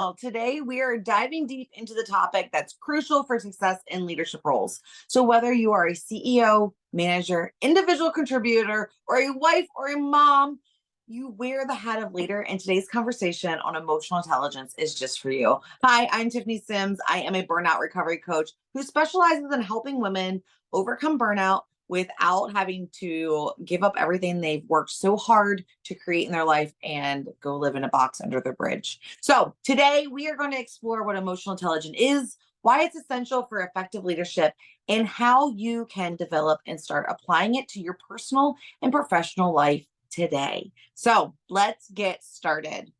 Well, today we are diving deep into the topic that's crucial for success in leadership roles. So, whether you are a CEO, manager, individual contributor, or a wife or a mom, you wear the hat of leader. And today's conversation on emotional intelligence is just for you. Hi, I'm Tiffany Sims. I am a burnout recovery coach who specializes in helping women overcome burnout without having to give up everything they've worked so hard to create in their life and go live in a box under the bridge. So, today we are going to explore what emotional intelligence is, why it's essential for effective leadership, and how you can develop and start applying it to your personal and professional life today. So, let's get started.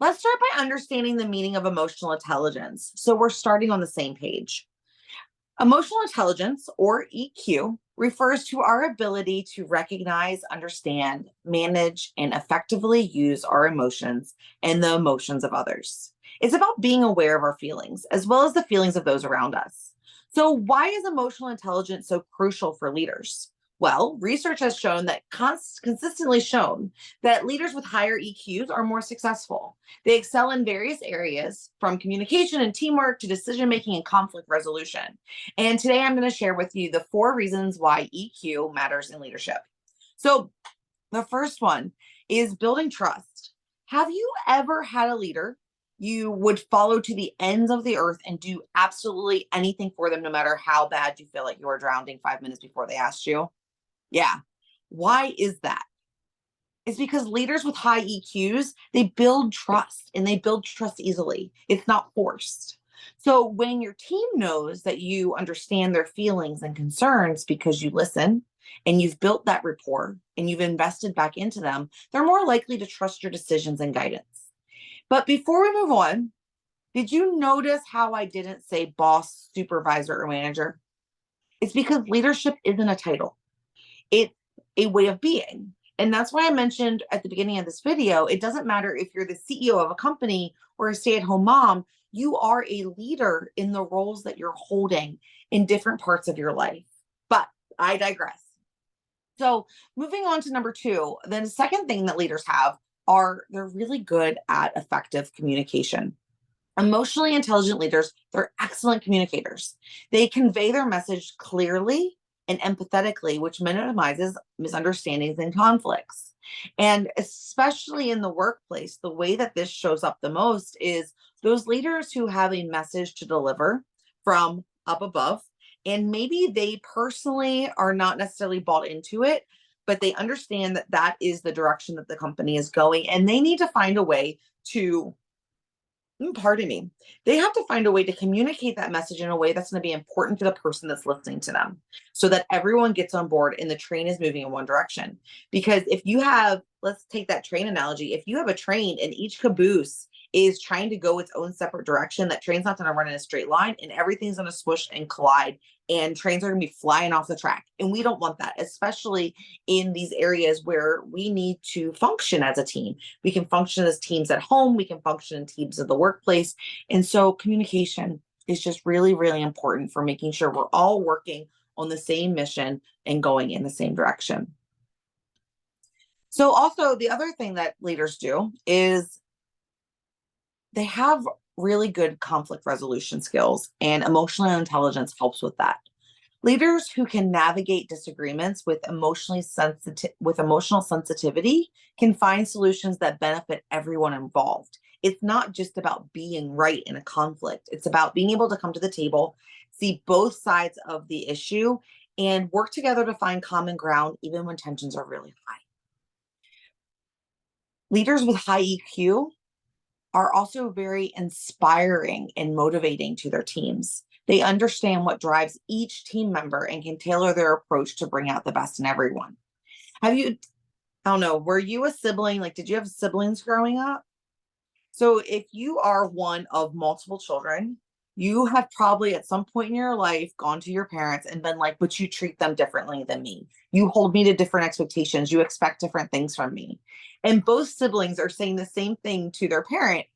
Let's start by understanding the meaning of emotional intelligence. So, we're starting on the same page. Emotional intelligence, or EQ, refers to our ability to recognize, understand, manage, and effectively use our emotions and the emotions of others. It's about being aware of our feelings as well as the feelings of those around us. So, why is emotional intelligence so crucial for leaders? Well, research has shown that consistently shown that leaders with higher EQs are more successful. They excel in various areas from communication and teamwork to decision making and conflict resolution. And today I'm going to share with you the 4 reasons why EQ matters in leadership. So, the first one is building trust. Have you ever had a leader you would follow to the ends of the earth and do absolutely anything for them, no matter how bad you feel like you were drowning 5 minutes before they asked you? Yeah. Why is that? It's because leaders with high EQs, they build trust and they build trust easily. It's not forced. So when your team knows that you understand their feelings and concerns because you listen and you've built that rapport and you've invested back into them, they're more likely to trust your decisions and guidance. But before we move on, did you notice how I didn't say boss, supervisor, or manager? It's because leadership isn't a title. It's a way of being. And that's why I mentioned at the beginning of this video, it doesn't matter if you're the CEO of a company or a stay-at-home mom, you are a leader in the roles that you're holding in different parts of your life. But I digress. So moving on to number 2, then the second thing that leaders have are they're really good at effective communication. Emotionally intelligent leaders, they're excellent communicators. They convey their message clearly and empathetically, which minimizes misunderstandings and conflicts. And especially in the workplace, the way that this shows up the most is those leaders who have a message to deliver from up above. And maybe they personally are not necessarily bought into it, but they understand that that is the direction that the company is going. And they need to find a way to pardon me, they have to find a way to communicate that message in a way that's going to be important to the person that's listening to them so that everyone gets on board and the train is moving in one direction. Because if you have, let's take that train analogy, if you have a train and each caboose is trying to go its own separate direction, that train's not going to run in a straight line and everything's going to smush and collide and trains are going to be flying off the track. And we don't want that, especially in these areas where we need to function as a team. We can function as teams at home, we can function in teams at the workplace. And so communication is just really, really important for making sure we're all working on the same mission and going in the same direction. So, also, the other thing that leaders do is they have really good conflict resolution skills, and emotional intelligence helps with that. Leaders who can navigate disagreements with emotional sensitivity can find solutions that benefit everyone involved. It's not just about being right in a conflict. It's about being able to come to the table, see both sides of the issue, and work together to find common ground even when tensions are really high. Leaders with high EQ are also very inspiring and motivating to their teams. They understand what drives each team member and can tailor their approach to bring out the best in everyone. Have you, I don't know, were you a sibling? Like, did you have siblings growing up? So, if you are one of multiple children, you have probably at some point in your life gone to your parents and been like, but you treat them differently than me. You hold me to different expectations. You expect different things from me. And both siblings are saying the same thing to their parent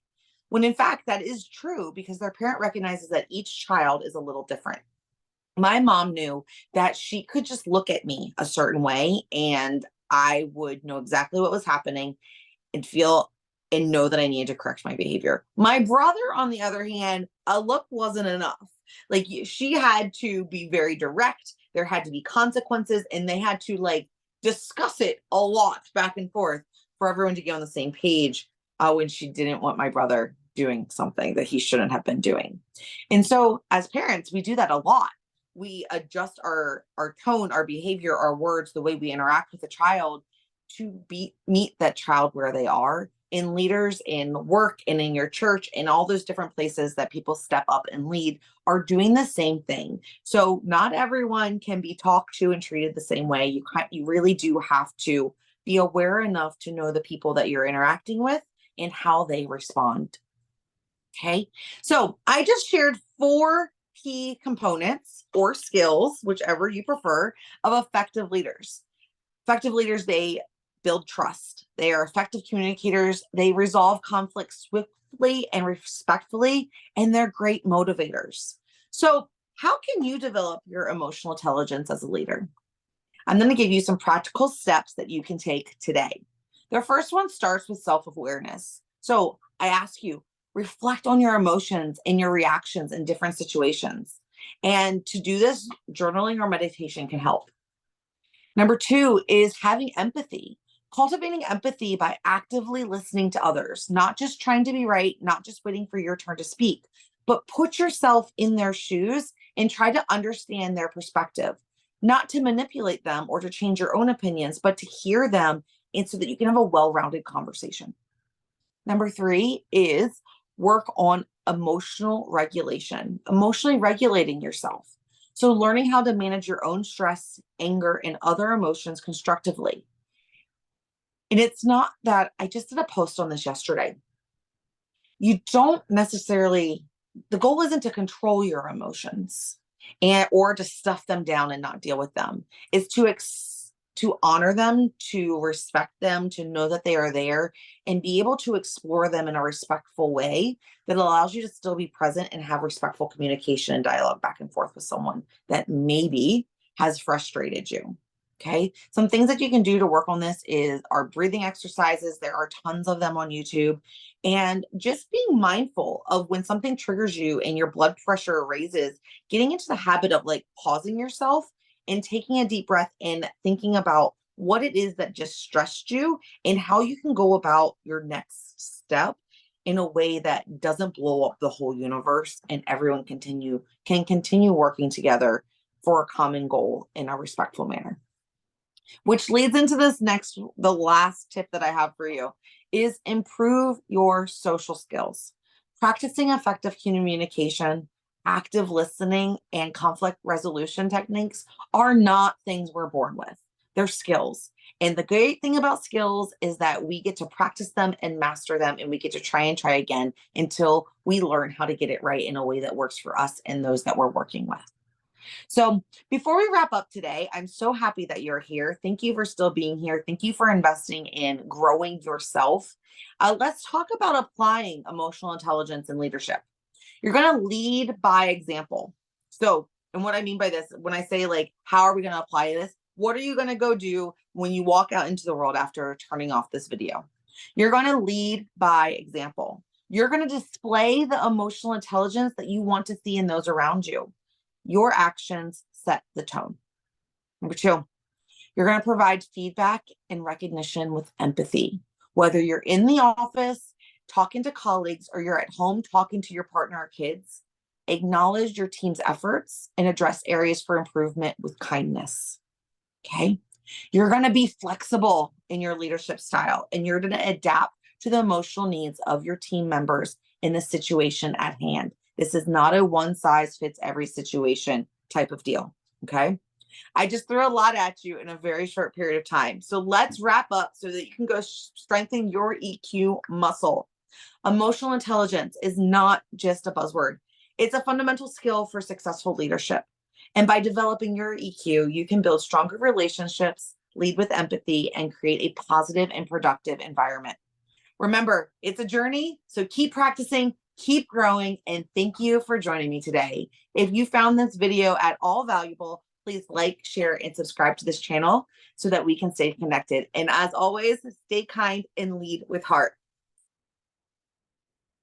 when in fact that is true because their parent recognizes that each child is a little different. My mom knew that she could just look at me a certain way and I would know exactly what was happening and feel and know that I needed to correct my behavior. My brother, on the other hand, a look wasn't enough. Like she had to be very direct. There had to be consequences, and they had to like discuss it a lot back and forth for everyone to get on the same page when she didn't want my brother doing something that he shouldn't have been doing. And so as parents, we do that a lot. We adjust our tone, our behavior, our words, the way we interact with a child to meet that child where they are. In leaders in work and in your church and all those different places that people step up and lead are doing the same thing. So not everyone can be talked to and treated the same way. You really do have to be aware enough to know the people that you're interacting with and how they respond. Okay. So I just shared 4 key components or skills, whichever you prefer, of effective leaders. Effective leaders, they build trust. They are effective communicators. They resolve conflicts swiftly and respectfully, and they're great motivators. So how can you develop your emotional intelligence as a leader? I'm going to give you some practical steps that you can take today. The first one starts with self-awareness. So I ask you, reflect on your emotions and your reactions in different situations. And to do this, journaling or meditation can help. Number 2 is having empathy. Cultivating empathy by actively listening to others, not just trying to be right, not just waiting for your turn to speak, but put yourself in their shoes and try to understand their perspective, not to manipulate them or to change your own opinions, but to hear them and so that you can have a well-rounded conversation. Number 3 is work on emotional regulation, emotionally regulating yourself. So learning how to manage your own stress, anger, and other emotions constructively. And it's not that I just did a post on this yesterday. You don't necessarily, the goal isn't to control your emotions or to stuff them down and not deal with them. It's to honor them, to respect them, to know that they are there and be able to explore them in a respectful way that allows you to still be present and have respectful communication and dialogue back and forth with someone that maybe has frustrated you. Okay. Some things that you can do to work on this are breathing exercises. There are tons of them on YouTube. And just being mindful of when something triggers you and your blood pressure raises, getting into the habit of like pausing yourself and taking a deep breath and thinking about what it is that just stressed you and how you can go about your next step in a way that doesn't blow up the whole universe and everyone can continue working together for a common goal in a respectful manner. Which leads into the last tip that I have for you is improve your social skills. Practicing effective communication, active listening, and conflict resolution techniques are not things we're born with. They're skills. And the great thing about skills is that we get to practice them and master them, and we get to try and try again until we learn how to get it right in a way that works for us and those that we're working with. So before we wrap up today, I'm so happy that you're here. Thank you for still being here. Thank you for investing in growing yourself. Let's talk about applying emotional intelligence in leadership. You're going to lead by example. So, and what I mean by this, when I say like, how are we going to apply this? What are you going to go do when you walk out into the world after turning off this video? You're going to lead by example. You're going to display the emotional intelligence that you want to see in those around you. Your actions set the tone. Number 2, you're going to provide feedback and recognition with empathy. Whether you're in the office talking to colleagues or you're at home talking to your partner or kids, acknowledge your team's efforts and address areas for improvement with kindness. Okay? You're going to be flexible in your leadership style and you're going to adapt to the emotional needs of your team members in the situation at hand. This is not a one size fits every situation type of deal. Okay. I just threw a lot at you in a very short period of time. So let's wrap up so that you can go strengthen your EQ muscle. Emotional intelligence is not just a buzzword. It's a fundamental skill for successful leadership. And by developing your EQ, you can build stronger relationships, lead with empathy, and create a positive and productive environment. Remember, it's a journey. So keep practicing, keep growing, and thank you for joining me today. If you found this video at all valuable, please like, share, and subscribe to this channel so that we can stay connected. And as always, stay kind and lead with heart.